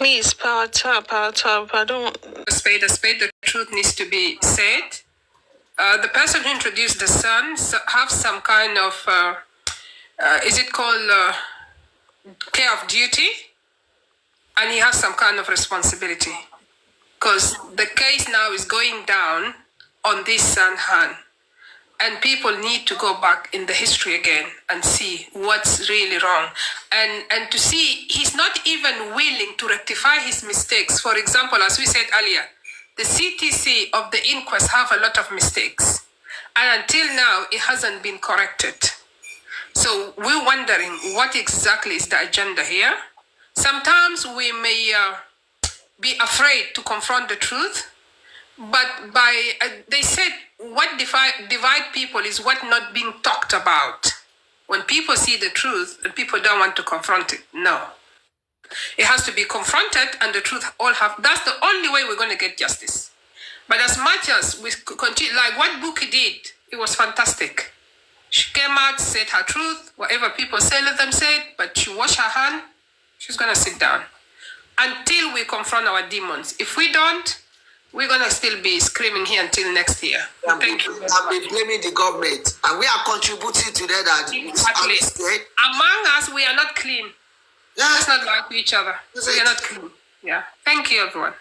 Please, power tap. I don't. A spade, the truth needs to be said. The person who introduced the son have some kind of, is it called care of duty? And he has some kind of responsibility. Because the case now is going down on this son hand. And people need to go back in the history again and see what's really wrong. And to see he's not even willing to rectify his mistakes. For example, as we said earlier, the CTC of the inquest have a lot of mistakes. And until now, it hasn't been corrected. So we're wondering what exactly is the agenda here. Sometimes we may be afraid to confront the truth. But they said what divide people is what not being talked about. When people see the truth and people don't want to confront it, no. It has to be confronted and the truth all have, that's the only way we're going to get justice. But as much as we continue, like what Buki did, it was fantastic. She came out, said her truth, whatever people say, let them say it, but she washed her hand, she's going to sit down. Until we confront our demons. If we don't, we're going to still be screaming here until next year. Thank you. I've been blaming the government, and we are contributing to that. Exactly. Among us, we are not clean. Yeah. Let's not lie to each other. We are not clean. Yeah. Thank you, everyone.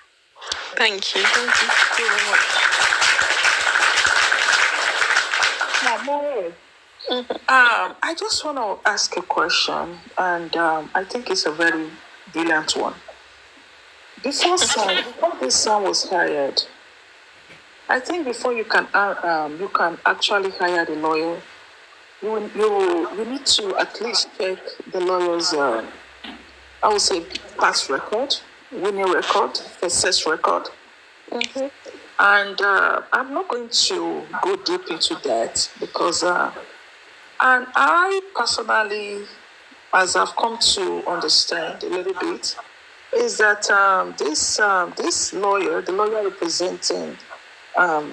Thank you. Thank you very much. I just want to ask a question, and I think it's a very brilliant one. Before this son was hired, I think before you can actually hire the lawyer, you need to at least check the lawyer's I would say past record, winning record, success record. Mm-hmm. And I'm not going to go deep into that because and I personally, as I've come to understand a little bit, is that this lawyer, the lawyer representing,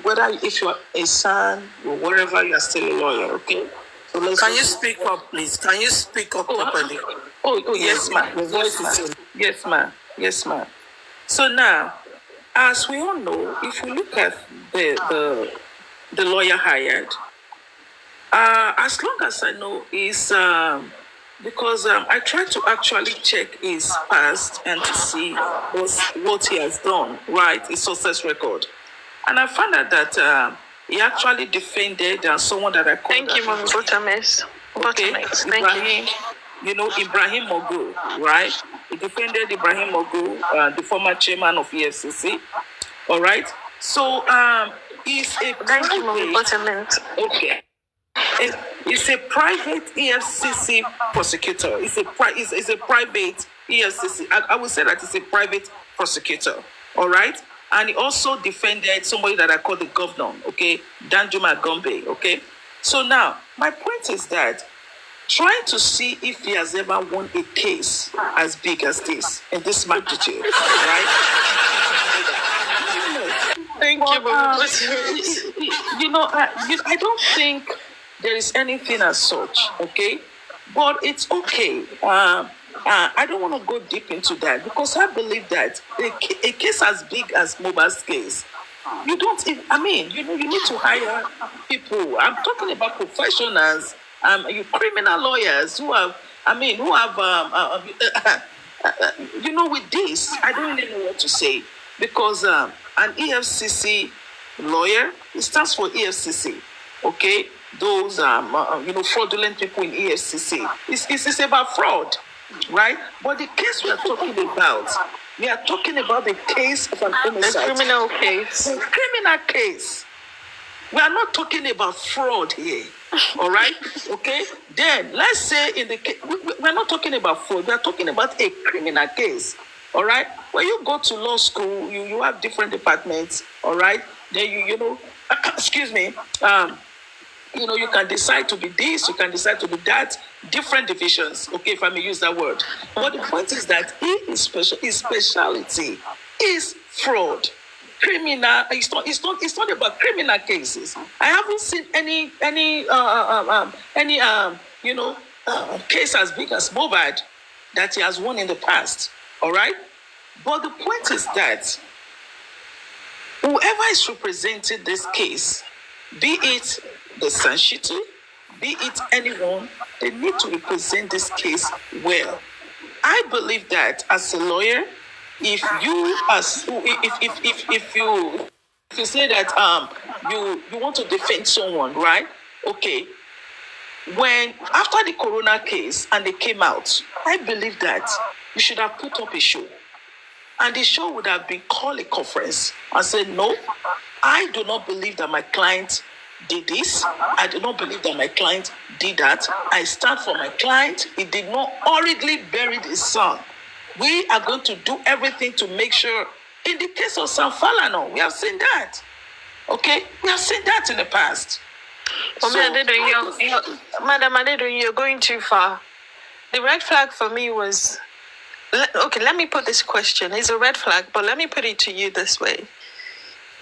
whether if you're a son or wherever, you are still a lawyer, okay? So can you speak up, please? Can you speak up properly? Yes, ma'am. Yes, ma'am. Yes, ma'am. So now, as we all know, if you look at the lawyer hired, as long as I know, is because I tried to actually check his past and to see what he has done, right? His success record. And I found out that he actually defended someone that I called. Thank you, Mom. Bottomless. Okay. Thank you. You know, Ibrahim Mogu, right? He defended Ibrahim Mogu, the former chairman of EFCC. All right? So, he's a private. Okay. It's a private EFCC prosecutor. It's a private EFCC. I would say that it's a private prosecutor. All right? And he also defended somebody that I call the governor, okay? Danjuma Gombe, okay? So now, my point is that trying to see if he has ever won a case as big as this, in this magnitude, right? Thank you, I don't think there is anything as such, okay? But it's okay. I don't want to go deep into that because I believe that a case as big as Mohbad's case, you don't even, you need to hire people. I'm talking about professionals, criminal lawyers who have, with this, I don't really know what to say because an EFCC lawyer, it stands for EFCC, okay? Those, fraudulent people in EFCC. It's about fraud, right? But the case we are talking about the case of an homicide. A criminal case. A criminal case. We are not talking about fraud here, all right? Okay? Then, let's say in the case, we're not talking about fraud. We are talking about a criminal case, all right? When you go to law school, you have different departments, all right? Then excuse me, you can decide to be this, you can decide to be that, different divisions, okay, if I may use that word. But the point is that his specialty is fraud. Criminal, it's not about criminal cases. I haven't seen any case as big as Mohbad that he has won in the past, all right? But the point is that whoever is representing this case, be it the son Shittu, be it anyone, they need to represent this case well. I believe that as a lawyer, if you say that you want to defend someone, right? Okay. When after the corona case and they came out, I believe that you should have put up a show. And the show would have been called a conference and said, no, I do not believe that my client did this. I do not believe that my client did that. I stand for my client. He did not hurriedly bury his son. We are going to do everything to make sure. In the case of Sam Falana, we have seen that. Okay? We have seen that in the past. Madam Adedo, you're going too far. The red flag for me was... Okay, let me put this question. It's a red flag, but let me put it to you this way.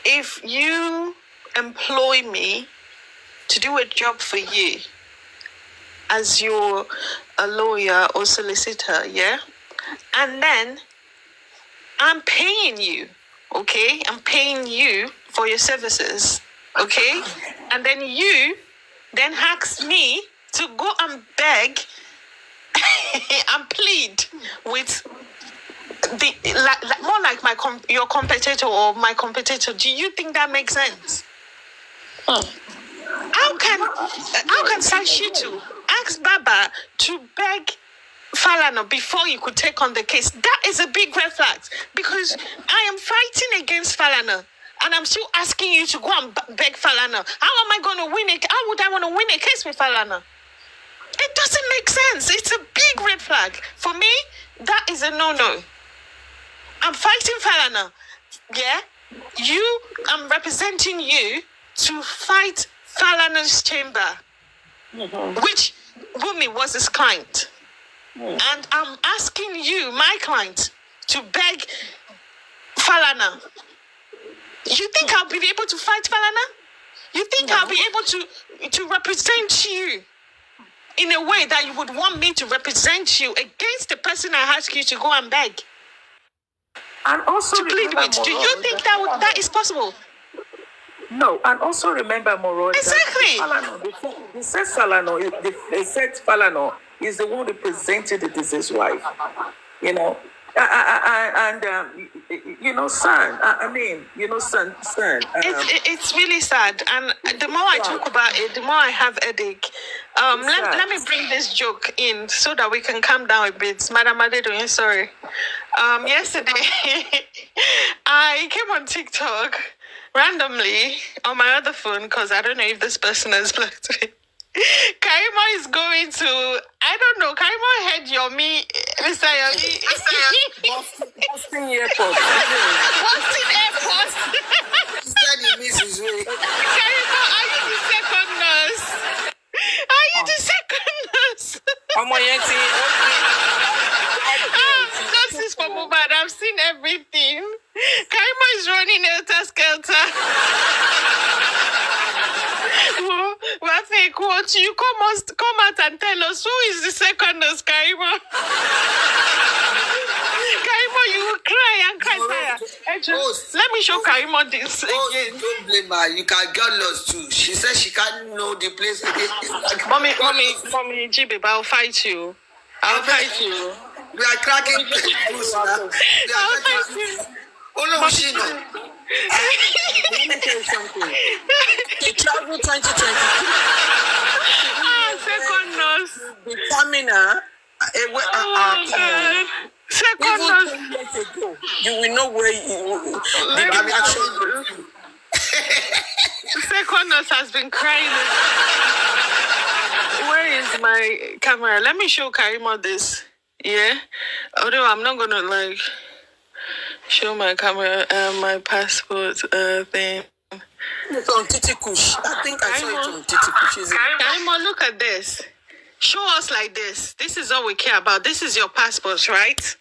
If you employ me to do a job for you as you're a lawyer or solicitor, yeah? And then I'm paying you, okay? I'm paying you for your services, okay? And then you then ask me to go and beg and plead with the more like your competitor or my competitor. Do you think that makes sense? How can Shittu ask Baba to beg Falana before you could take on the case? That is a big red flag, because I am fighting against Falana and I'm still asking you to go and beg Falana. How am I going to win it? How would I want to win a case with Falana? It doesn't make sense. It's a big red flag. For me, that is a no-no. I'm fighting Falana. Yeah? I'm representing you to fight Falana's chamber, which Wunmi was his client. And I'm asking you, my client, to beg Falana. You think I'll be able to fight Falana? You think I'll be able to represent you in a way that you would want me to represent you against the person I ask you to go and beg? And also to plead with. Do you think that is possible? No, and also remember, Moro, exactly. They said Falana is the one who represented the deceased wife. You know, son. Son. It's really sad, and the more I talk about it, the more I have headache. Let me bring this joke in so that we can calm down a bit. Madam Adedoyin, sorry. Yesterday, I came on TikTok randomly on my other phone because I don't know if this person has blocked me. Karima is going to, I don't know, Karima heard Yomi, Mr. Yomi. Boston Airport. Boston Airport. She said he missed his way. Karima, are you the second nurse? Are you the second nurse? Justice for Mubad, I've seen everything. Karima is running helter-skelter. What you come out and tell us who is the second nurse, Karima? Karima, you will cry and cry. Let me show Karima this again. Don't blame her. You can get lost too. She said she can't know the place again. Mommy, Jibe, I'll fight you. I'll fight you. We are cracking loose now. I'll fight you. Oh no, she no. Let me tell you something. She traveled 2022. Second nurse. Becoming her. Second nurse. 10 years ago, you will know where the reaction. Second nurse has been crying. Where is my camera? Let me show Karima this. Yeah? Although I'm not gonna show my camera, my passport thing. It's on Titikush. I think I saw it on Titikush. Karima, look at this. Show us like this. This is all we care about. This is your passport, right?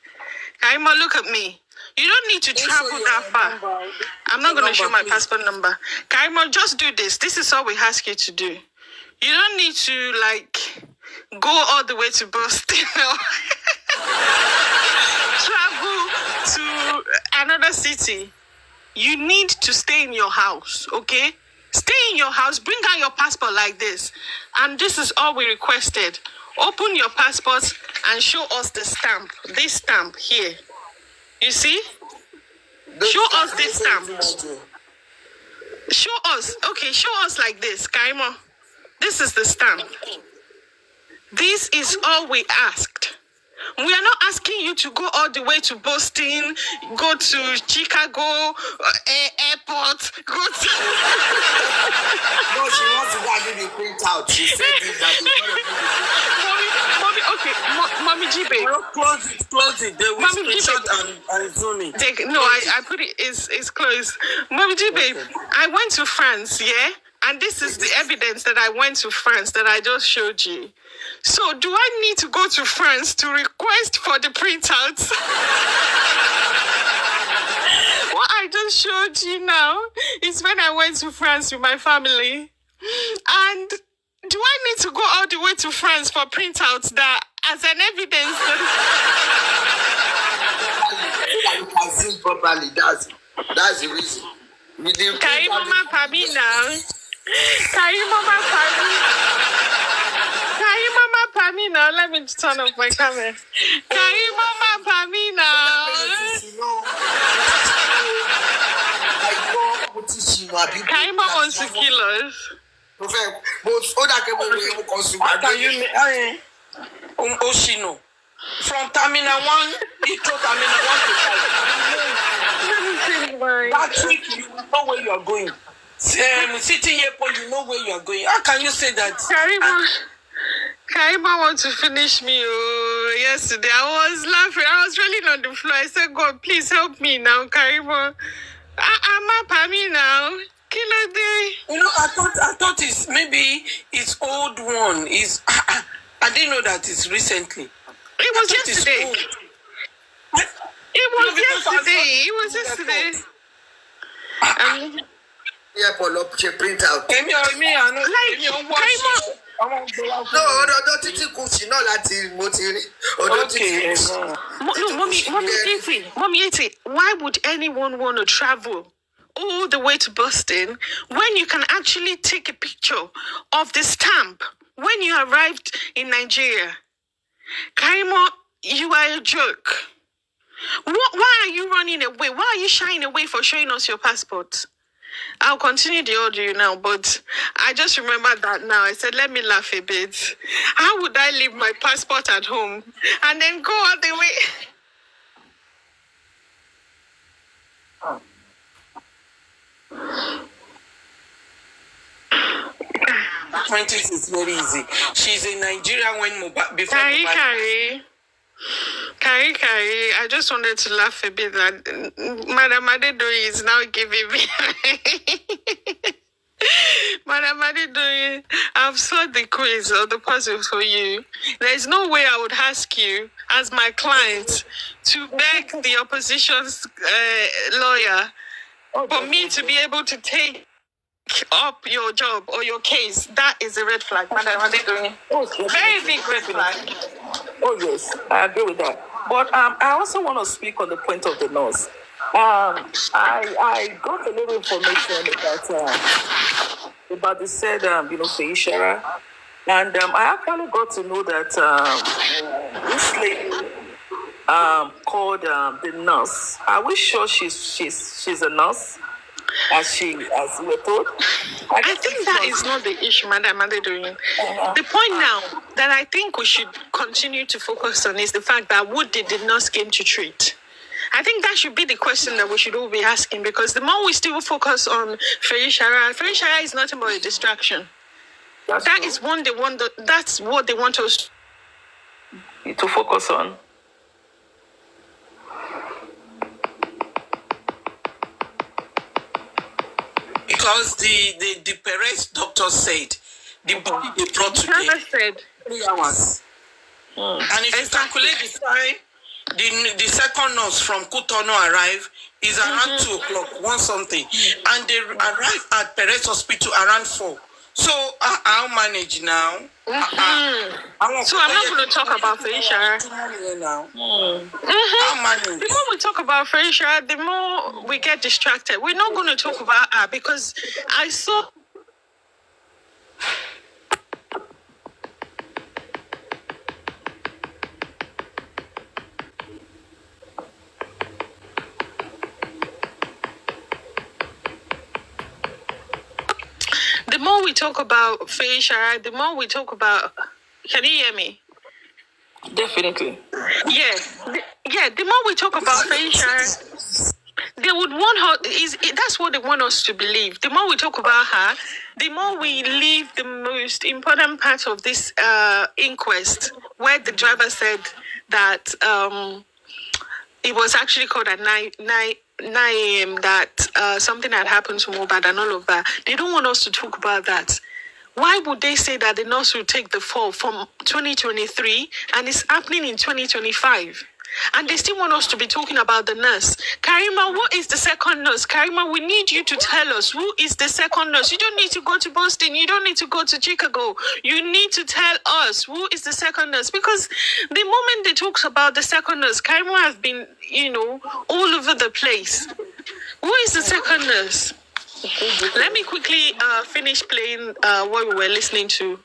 Karima, look at me. You don't need to travel that far. I'm not going to show my passport number. Karima, just do this. This is all we ask you to do. You don't need to, go all the way to Bùrst, travel to another city, you need to stay in your house, okay? Stay in your house, bring out your passport like this. And this is all we requested. Open your passport and show us the stamp. This stamp here. You see? Show us this stamp. Show us. Okay, show us like this, Kaimo. This is the stamp. This is all we asked. We are not asking you to go all the way to Boston, go to Chicago, airport, go to... No, she wants to go and do the printout. She said it that Mommy, okay, Mommy G, babe. Close it. They will screenshot and zoom it. I put it, it's closed. Mommy G, babe, I went to France, yeah? And this is the evidence that I went to France that I just showed you. So do I need to go to France to request for the printouts? What I just showed you now is when I went to France with my family. And do I need to go all the way to France for printouts that as an evidence you can see properly. That's the reason. Can you mama Pami now? Can you mama Pami now? Let me turn off my camera. Can you mama Pami now? Can you mama wants to kill us? Oshino. From Terminal 1, Metro Terminal 1 to 5. That week, you know where you are going. Sitting airport, you know where you are going. How can you say that? Karima want to finish me yesterday. I was laughing. I was rolling on the floor. I said, God, please help me now, Karima. I'm up at me now. Killer day. You know, I thought it's maybe it's old one. I didn't know that it's recently. It was yesterday. It was yesterday. Yeah, pull up your printout. Mommy, why would anyone want to travel all the way to Boston when you can actually take a picture of the stamp when you arrived in Nigeria? Kaimo, you are a joke. Why are you running away? Why are you shying away for showing us your passport? I'll continue the audio now, but I just remembered that now. I said, let me laugh a bit. How would I leave my passport at home and then go all the way? 20s is very easy. She's in Nigeria when before Carrie, I just wanted to laugh a bit that Madam Adedori is now giving me. Madam Adedori, I've solved the quiz or the puzzle for you. There is no way I would ask you, as my client, to beg the opposition's lawyer for me to be able to take up your job or your case. That is a red flag, Madam Adedori. Very big red flag. Oh, yes, I agree with that. But I also want to speak on the point of the nurse. I got a little information about the said, FIR3, and I actually got to know that this lady called the nurse. Are we sure she's a nurse? As we're told? I think that is not the issue, Madam Adedori. The point now that I think we should continue to focus on is the fact that who did the nurse came to treat? I think that should be the question that we should all be asking, because the more we still focus on FIR3 is nothing but a distraction. That's what they want us to focus on. Because the Perez doctor said the body they brought today 3 hours. And if you calculate the time, the second nurse from Cotonou arrived is around 2 o'clock, 1 something. And they arrived at Perez Hospital around 4. So I'll manage now. So I'm not going to talk about FIR3 now. I'll manage. Before we talk about about Frasier, the more we get distracted. We're not going to talk about her because I saw. The more we talk about Frasier, the more we talk about. Can you hear me? Definitely. The more we talk about Frasier, they would want her. That's what they want us to believe. The more we talk about her, the more we leave the most important part of this inquest, where the driver said that it was actually called at 9 a.m. that something had happened to Mohbad and all of that. They don't want us to talk about that. Why would they say that the nurse will take the fall from 2023 and it's happening in 2025? And they still want us to be talking about the nurse. Karima, what is the second nurse? Karima, we need you to tell us who is the second nurse. You don't need to go to Boston. You don't need to go to Chicago. You need to tell us who is the second nurse. Because the moment they talk about the second nurse, Karima has been, all over the place. Who is the second nurse? Let me quickly finish playing what we were listening to.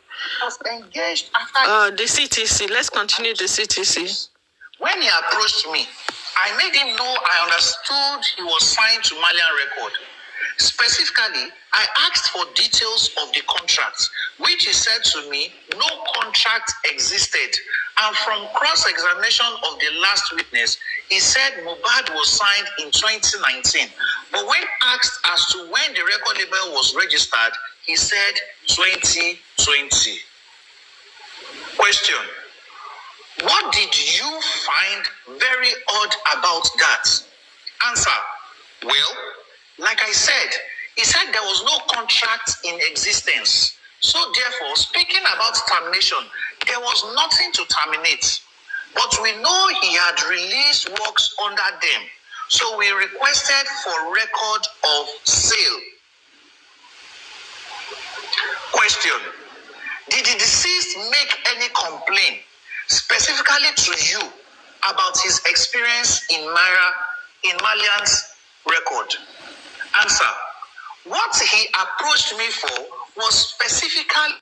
Engaged the CTC. Let's continue the CTC. When he approached me, I made him know I understood he was signed to Malian Record. Specifically, I asked for details of the contract, which he said to me, no contract existed. And from cross-examination of the last witness, he said Mohbad was signed in 2019. But when asked as to when the record label was registered, he said 2020. Question. What did you find very odd about that? Answer. Well, like I said, he said there was no contract in existence. So therefore, speaking about termination, there was nothing to terminate. But we know he had released works under them. So we requested for record of sale. Question. Did the deceased make any complaint specifically to you about his experience in Malian's record? Answer. What he approached me for was specifically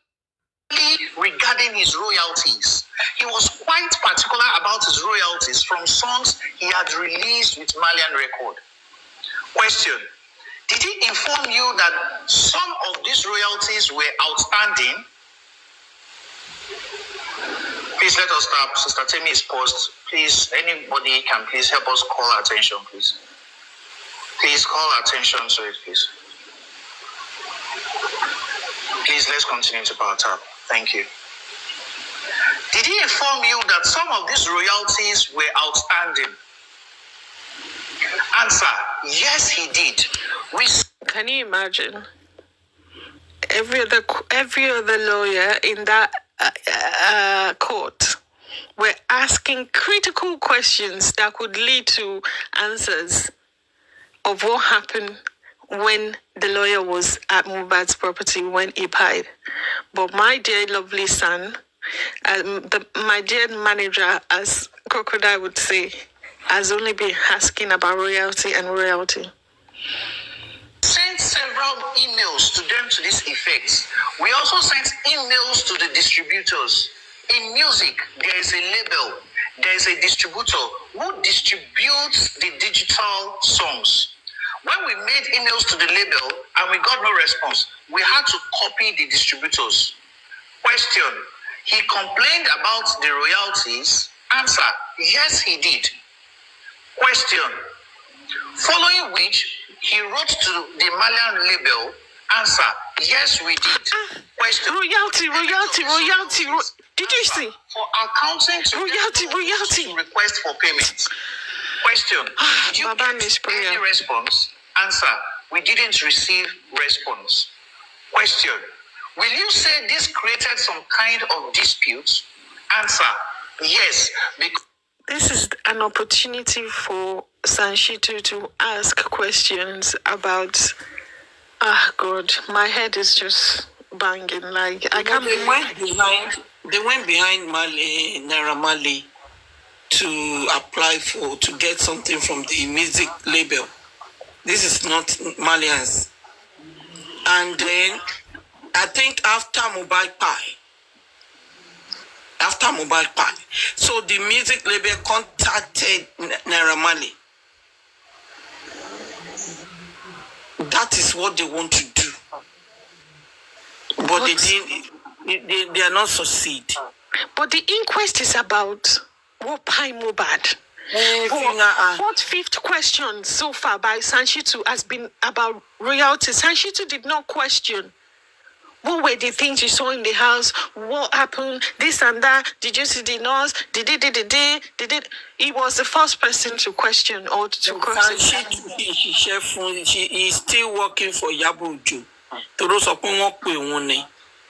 regarding his royalties. He was quite particular about his royalties from songs he had released with Malian record. Question. Did he inform you that some of these royalties were outstanding? Please let us stop. Sister Temi is paused. Please, anybody can please help us call our attention, please. Please call our attention to it, please. Please, let's continue to power tap. Thank you. Did he inform you that some of these royalties were outstanding? Answer, yes, he did. Can you imagine? Every other lawyer in that court were asking critical questions that could lead to answers of what happened when the lawyer was at Mohbad's property when he died. But my dear lovely son, my dear manager, as Crocodile would say, has only been asking about royalty and royalty. Sent several emails to them to this effect. We also sent emails to the distributors. In music, there is a label, there is a distributor who distributes the digital songs. When we made emails to the label and we got no response, we had to copy the distributors. Question, he complained about the royalties? Answer, yes, he did. Question, following which he wrote to the Malian label. Answer, yes, we did. Question, royalty. Did you see? For accounting to royalty. Request for payment. Question, did you get any response? Answer, we didn't receive response. Question, will you say this created some kind of dispute? Answer, yes. This is an opportunity for Shittu to ask questions about, God, my head is just banging. Like, I can't They went behind Naira Marley to apply to get something from the music label. This is not Malians. And then I think after Mobile Pie, so the music label contacted Naira Marley. That is what they want to do, but they are not succeed. But the inquest is about Wopai Mobad. What fifth question so far by Shittu has been about royalty? Shittu did not question. What were the things you saw in the house? What happened? This and that. Did you see the nurse? Did it? He was the first person to question or to question. He is still working for Yabuju.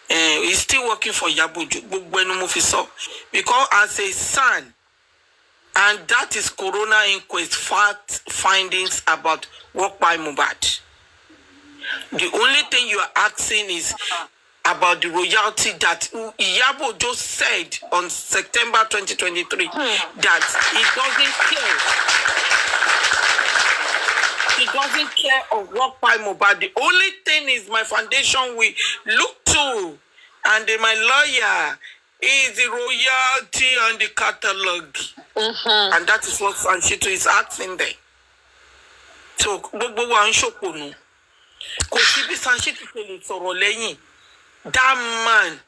He's still working for Yabuju. Because as a son, and that is Corona Inquest fact findings about work by Mubad. The only thing you are asking is about the royalty that Iyabo just said on September 2023 that he doesn't care of work by Mubad. The only thing is my foundation we look to, and my lawyer is the royalty and the catalog. And that is what Shittu is asking there. So, that man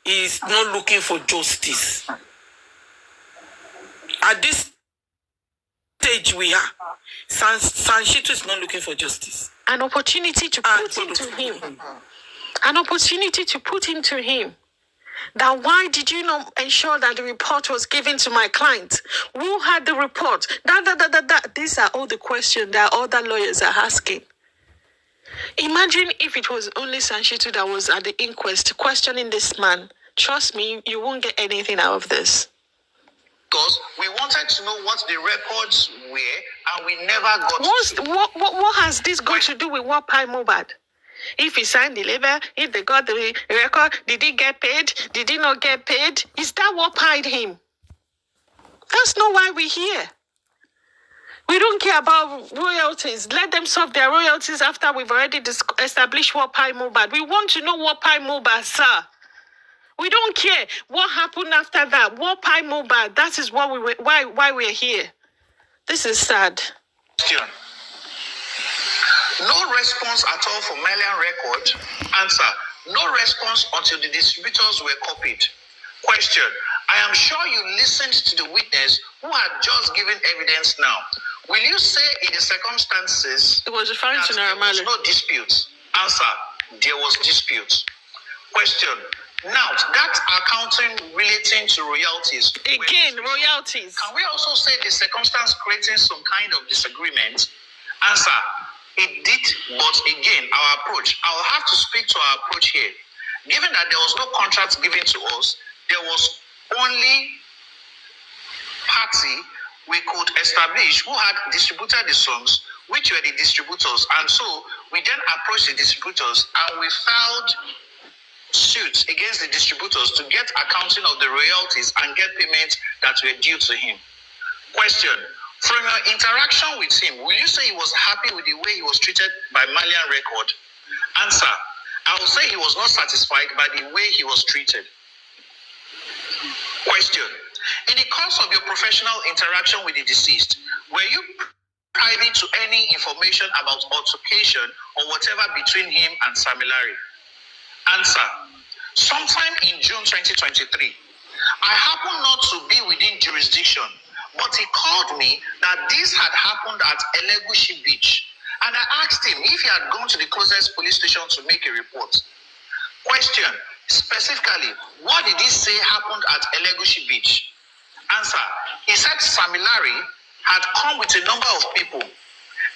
is not looking for justice. At this stage we are, Shittu is not looking for justice. An opportunity to put into him. An opportunity to put into him. That why did you not ensure that the report was given to my client? Who had the report? These are all the questions that other lawyers are asking. Imagine if it was only Shittu that was at the inquest questioning this man. Trust me, you won't get anything out of this. Because we wanted to know what the records were, and we never got What has this got to do with Wopai Mobad? If he signed the label, if they got the record, did he get paid? Did he not get paid? Is that what paid him? That's not why we're here. We don't care about royalties. Let them solve their royalties after we've already established Wopai Mobad. We want to know Wopai Mobad, sir. We don't care what happened after that. Wopai Mobad. That is what why we're here. This is sad. No response at all for Malian record. Answer. No response until the distributors were copied. Question. I am sure you listened to the witness who had just given evidence now. Will you say in the circumstances it was referring to there was no dispute? Answer. There was dispute. Question. Now, that accounting relating to royalties. Again, royalties. Can we also say the circumstance creating some kind of disagreement? Answer. It did, but again, our approach. I'll have to speak to our approach here. Given that there was no contract given to us, there was only party we could establish who had distributed the songs, which were the distributors. And so we then approached the distributors and we filed suits against the distributors to get accounting of the royalties and get payments that were due to him. Question. From your interaction with him, will you say he was happy with the way he was treated by Malian record? Answer. I will say he was not satisfied by the way he was treated. Question. In the course of your professional interaction with the deceased, were you privy to any information about altercation or whatever between him and Samilari? Answer. Sometime in June 2023, I happened not to be within jurisdiction, but he called me that this had happened at Elegushi Beach, and I asked him if he had gone to the closest police station to make a report. Question. Specifically, what did he say happened at Elegushi Beach? Answer. He said Samilari had come with a number of people.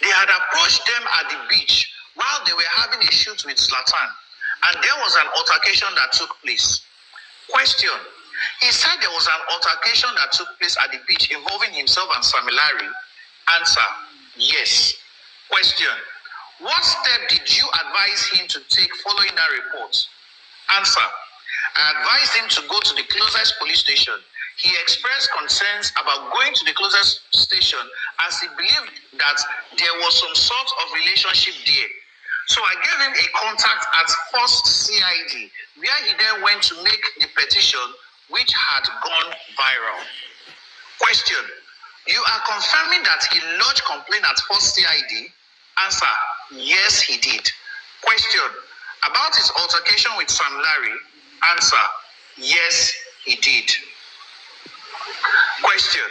They had approached them at the beach while they were having a shoot with Zlatan, and there was an altercation that took place. Question. He said there was an altercation that took place at the beach involving himself and Samilari. Answer. Yes. Question. What step did you advise him to take following that report? Answer. I advised him to go to the closest police station. he expressed concerns about going to the closest station as he believed that there was some sort of relationship there. So I gave him a contact at First CID, where he then went to make the petition, which had gone viral. Question: you are confirming that he lodged complaint at First CID? Answer: yes, he did. Question: about his altercation with Sam Larry? Answer: yes, he did. Question: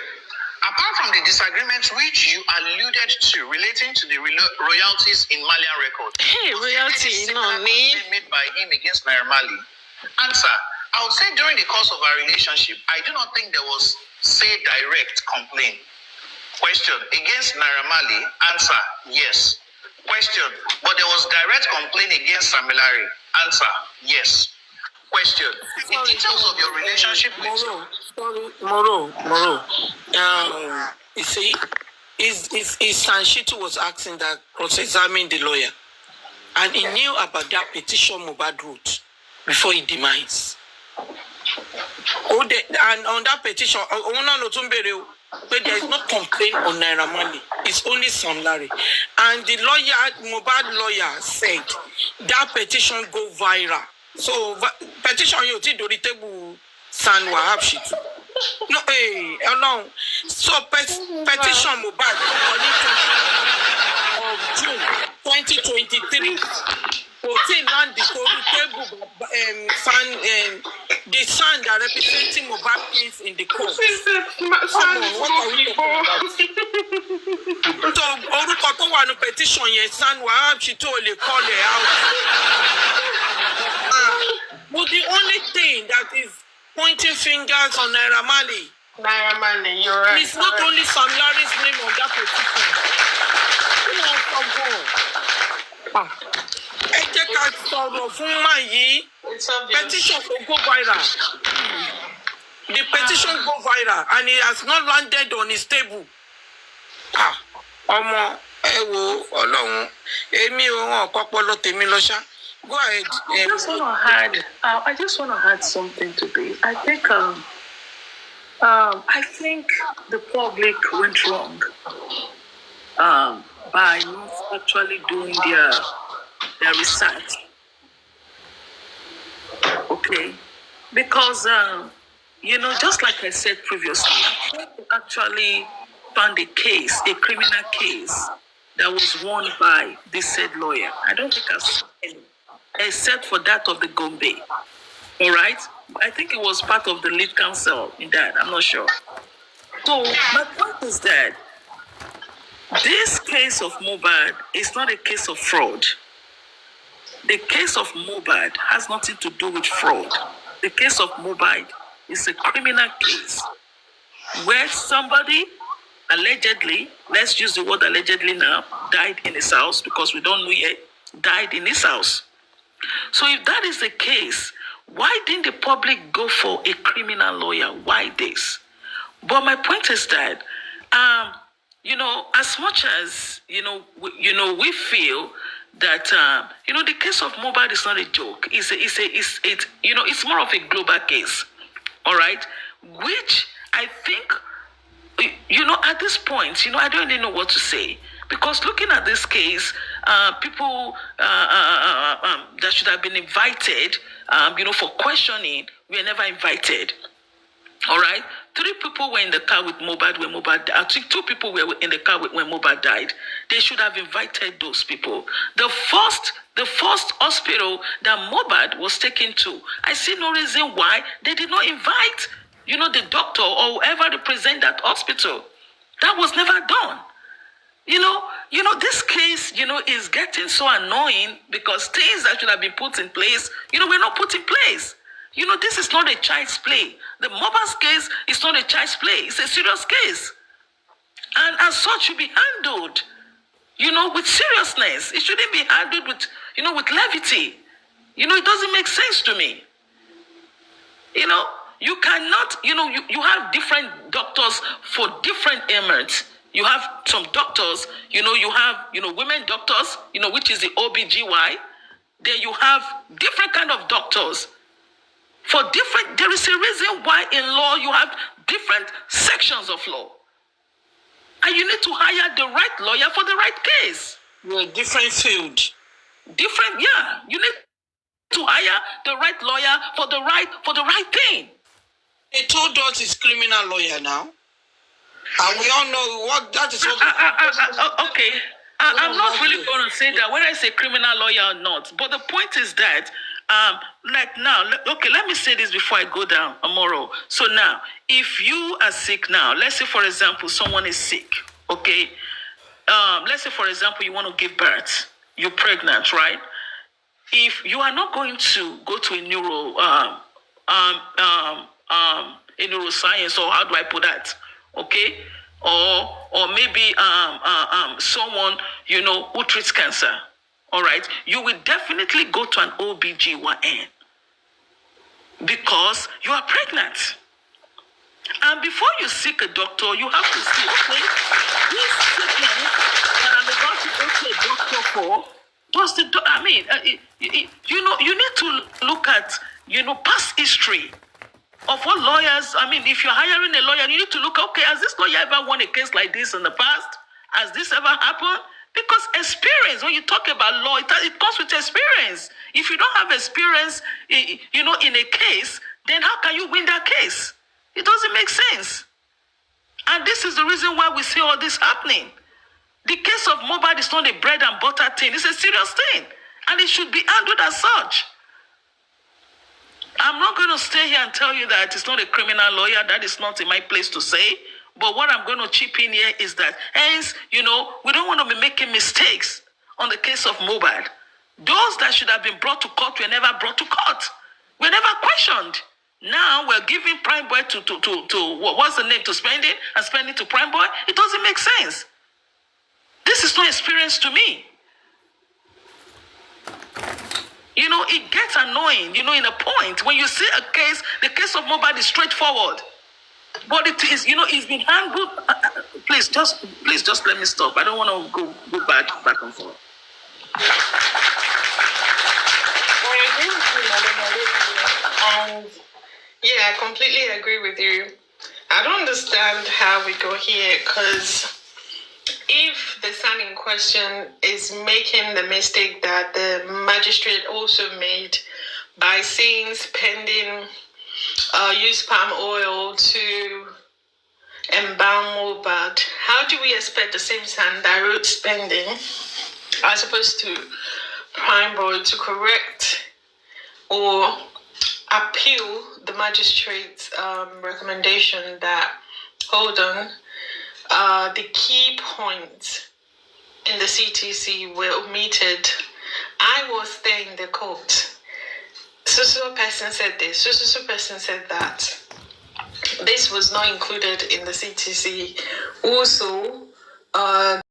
apart from the disagreements which you alluded to relating to the royalties in Malian record, Hey, royalty, no me. made by him against Naira Marley? Answer: I would say during the course of our relationship, I do not think there was, say, direct complaint. Question: against Naira Marley? Answer: yes. Question: but there was direct complaint against Sam Larry? Answer: yes. Question: the details of your relationship with Moro. You see, is Shittu was asking that cross-examine the lawyer, and he knew about that petition Mohbad wrote before he demise. And on that petition, but there is no complaint on Naira Marley. It's only Sam Larry. And the lawyer, Mohbad lawyer, said that petition go viral. So petition you did the table San Wahab Shittu. No, along. So petition Mohbad of June 2023. Hotel land the table the son that representing Mohbad case in the court. Come on, what are we talking about? So orúkọ tó wà ní petition yẹn San Wahab Shittu lè call it out. But the only thing that is pointing fingers on Naira Marley, You're right. it's not only Sam Larry's name on that petition. Ẹ jẹ́ ká sọ̀rọ̀ fún máa yìí. Petition will go viral. The petition go viral and it has not landed on his table. Ọmọ ẹ wo Ọlọ́run èmi ò hàn pọpọlọ tèmi lọ ṣá. Go ahead. I just want to add something to this. I think the public went wrong by not actually doing their research. Okay, because just like I said previously, I actually found a criminal case that was won by this said lawyer. I don't think I've seen any, except for that of the Gombe. All right, I think it was part of the lead counsel in that. I'm not sure. So my point is that this case of Mohbad is not a case of fraud. The case of Mohbad has nothing to do with fraud. The case of Mohbad is a criminal case where somebody allegedly, let's use the word allegedly now, died in his house because we don't know yet, died in his house. So if that is the case, why didn't the public go for a criminal lawyer? Why this? But my point is that, as much as, we feel that, the case of Mohbad is not a joke. It's more of a global case. All right. Which I think, at this point, I don't even know what to say. Because looking at this case, people that should have been invited, for questioning, were never invited. All right. 3 people were in the car with Mohbad when Mohbad died. I think 2 people were in the car when Mohbad died. They should have invited those people. The first hospital that Mohbad was taken to, I see no reason why they did not invite, the doctor or whoever represent that hospital. That was never done. This case, is getting so annoying because things that should have been put in place, were not put in place. This is not a child's play. The Mohbad's case is not a child's play. It's a serious case. And as such, should be handled, with seriousness. It shouldn't be handled with levity. It doesn't make sense to me. You cannot, you have different doctors for different ailments. You have some doctors, you have, women doctors, which is the OBGY. Then you have different kind of doctors. There is a reason why in law you have different sections of law. And you need to hire the right lawyer for the right case. You're a different field. Different, yeah. You need to hire the right lawyer for the right thing. He told us he's criminal lawyer now. And we all know what that is. Okay. I'm not really going to say that whether it's a criminal lawyer or not. But the point is that, like now, okay, let me say this before I go down, Amoro. So now, if you are sick now, let's say, for example, someone is sick, okay? Let's say, for example, you want to give birth. You're pregnant, right? If you are not going to go to a neuroscience, or how do I put that? Okay? Or maybe someone, you know, who treats cancer. All right? You will definitely go to an OBGYN because you are pregnant. And before you seek a doctor, you have to see, okay, this sickness that I'm about to go to a doctor for, does the you know, you need to look at, you know, past history of what lawyers, if you're hiring a lawyer, you need to look, okay, has this lawyer ever won a case like this in the past? Has this ever happened? Because experience, when you talk about law, it comes with experience. If you don't have experience, you know, in a case, then how can you win that case? It doesn't make sense. And this is the reason why we see all this happening. The case of mobile is not a bread and butter thing. It's a serious thing. And it should be handled as such. I'm not going to stay here and tell you that it's not a criminal lawyer. That is not in my place to say. But what I'm going to chip in here is that, hence, you know, we don't want to be making mistakes on the case of mobile. Those that should have been brought to court were never brought to court. We're never questioned. Now we're giving Prime Boy to what's the name, to spending, and spending to Prime Boy. It doesn't make sense. This is no experience to me. You know, it gets annoying, you know, in a point. When you see a case, the case of mobile is straightforward. But it is, you know, it's been handled. Please just let me stop. I don't want to go back and forth. And yeah, I completely agree with you. I don't understand how we go here, because if the son in question is making the mistake that the magistrate also made by saying spending use palm oil to embalm mobile, how do we expect the same son direct spending as opposed to Prime Boy to correct or appeal the magistrate's recommendation that, hold on, the key points in the CTC were omitted? I was there in the court. So person said this, so person said that. This was not included in the CTC. Also,